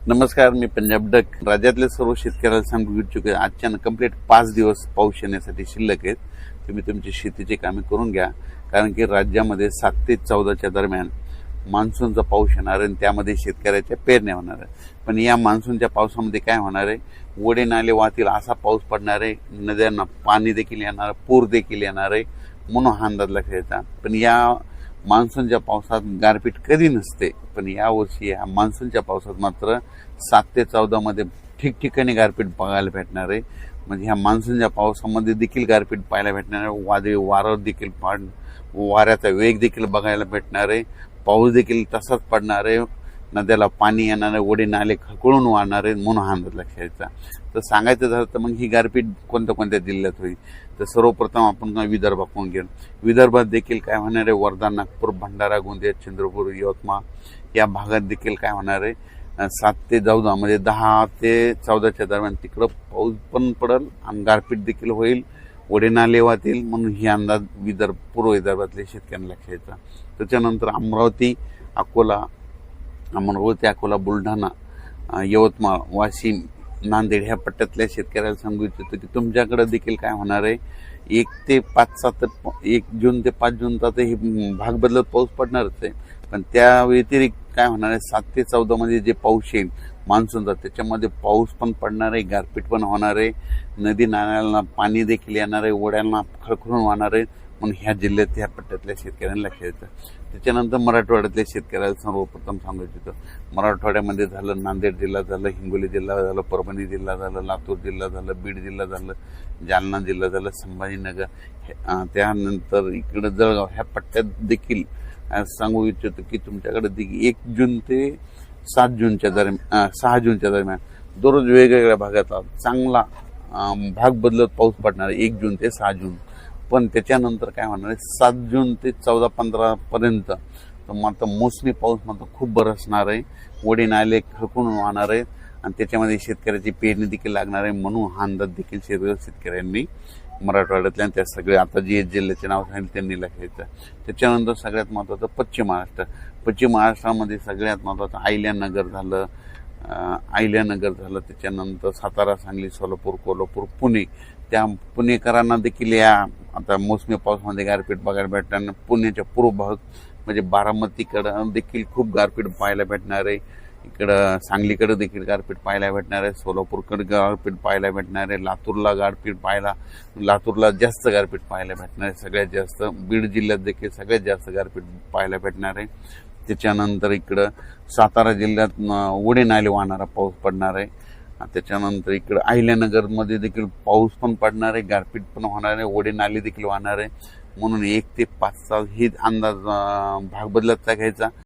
नमस्कार, मी पंजाब डक. राज्यातले सर्व शेतकऱ्याला सांगू इच्छुक आहे, आजच्या कंप्लीट 5 दिवस पाऊस येण्यासाठी शिल्लक आहेत. तुम्ही तुमची शेतीची कामे करून घ्या, कारण की राज्यामध्ये 7 ते 14च्या दरम्यान मान्सूनचा पाऊस येणार आहे आणि त्यामध्ये शेतकऱ्याच्या पेरण्या होणार आहे. पण या मान्सूनच्या पावसामध्ये काय होणार आहे, ओढे नाले वाहतील असा पाऊस पडणार आहे, नद्यांना पाणी देखील येणार, पूर देखील येणार आहे, म्हणून हा अंदाज लक्षात येतात. पण या मान्सूनच्या पावसात गारपीट कधी नसते, पण यावर्षी या मान्सूनच्या पावसात मात्र 7 ते 14 मध्ये ठिकठिकाणी गारपीट बघायला भेटणार आहे. म्हणजे ह्या मान्सूनच्या पावसामध्ये देखील गारपीट पाहायला भेटणार आहे. वादळी वारं देखील वाऱ्याचा वेग देखील बघायला भेटणार आहे. पाऊस देखील तसाच पडणार आहे. नद्याला पाणी येणार आहे, ओढे नाले खळखळून वाहणार आहेत, म्हणून हा अंदाज लक्षात यायचा. तर सांगायचं झालं तर मग ही गारपीट कोणत्या कोणत्या जिल्ह्यात होईल, तर सर्वप्रथम आपण विदर्भाकडून घेऊ. विदर्भात देखील काय होणार आहे, वर्धा, नागपूर, भंडारा, गोंदिया, चंद्रपूर, यवतमाळ या भागात देखील काय होणार आहे, 7 ते 14 म्हणजे 10 ते 14च्या दरम्यान तिकडं पाऊस पण पडेल आणि गारपीट देखील होईल, ओढे नाले वाहतील, म्हणून ही अंदाज पूर्व विदर्भातले शेतकऱ्यांना लक्षात यायचा. त्याच्यानंतर अमरावती, अकोला, बुलढाणा, यवतमाळ, वाशिम, नांदेड ह्या पट्ट्यातल्या शेतकऱ्याला सांगू इच्छितो की तुमच्याकडे देखील काय होणार आहे, 1 जून ते 5 जून तर हे भाग बदलत पाऊस पडणारच आहे. पण त्या व्यतिरिक्त काय होणार आहे, 7 ते 14 मध्ये जे पाऊस येईल मान्सूनचा, त्याच्यामध्ये पाऊस पण पडणार आहे, गारपीट पण होणार आहे, नदी नाल्याला पाणी देखील येणार आहे, ओढ्यांना खळखळून वाहणार आहे, म्हणून ह्या जिल्ह्यात ह्या पट्ट्यातल्या शेतकऱ्यांना लक्षात येतं. त्याच्यानंतर मराठवाड्यातल्या शेतकऱ्याला सर्वप्रथम सांगू इच्छितो, मराठवाड्यामध्ये झालं, नांदेड जिल्हा झालं, हिंगोली जिल्हा झालं, परभणी जिल्हा झालं, लातूर जिल्हा झालं, बीड जिल्हा झालं, जालना जिल्हा झालं, संभाजीनगर, त्यानंतर इकडं जळगाव ह्या पट्ट्यात देखील सांगू इच्छितो की तुमच्याकडे देखील 1 जून ते 6 जूनच्या दरम्यान दररोज वेगवेगळ्या भागात चांगला भाग बदलत पाऊस पडणार आहे, 1 जून ते 6 जून. पण त्याच्यानंतर काय होणार आहे, 7 जून ते 14-15 पर्यंत तर मात्र मोसमी पाऊस मात्र खूप बरसणार आहे, ओढे नाले खळखळून वाहणार आहे आणि त्याच्यामध्ये शेतकऱ्याची पेरणी देखील लागणार आहे. म्हणून हा अंदाज देखील शेतकऱ्यांनी मराठवाड्यातल्या त्या सगळ्या आता जे जिल्ह्याचे नाव सांगितले त्यांनी लक्षायचं. त्याच्यानंतर सगळ्यात महत्त्वाचं पश्चिम महाराष्ट्रामध्ये सगळ्यात महत्त्वाचं अहिल्यानगर झालं, त्याच्यानंतर सातारा, सांगली, सोलापूर, कोल्हापूर, पुणे. त्या पुणेकरांना देखील या आता मोसमी पावसामध्ये गारपीट बघायला भेटणार. पुण्याच्या पूर्व भाग म्हणजे बारामतीकडं देखील खूप गारपीट पाहायला भेटणार आहे, इकडं सांगलीकडे देखील गारपीट पाहायला भेटणार आहे, सोलापूरकडे गारपीट पाहायला भेटणार आहे, लातूरला जास्त गारपीट पाहायला भेटणार आहे, सगळ्यात जास्त बीड जिल्ह्यात देखील सगळ्यात जास्त गारपीट पाहायला भेटणार आहे. त्याच्यानंतर इकडं सातारा जिल्ह्यात ओढे नाले वाहणारा पाऊस पडणार आहे. त्याच्यानंतर इकडं अहिल्यानगरमध्ये देखील पाऊस पण पडणार आहे, गारपीट पण होणार आहे, ओढे नाले देखील वाहणार आहे. म्हणून 1 ते 5चा ही अंदाज भाग बदलतचा घ्यायचा.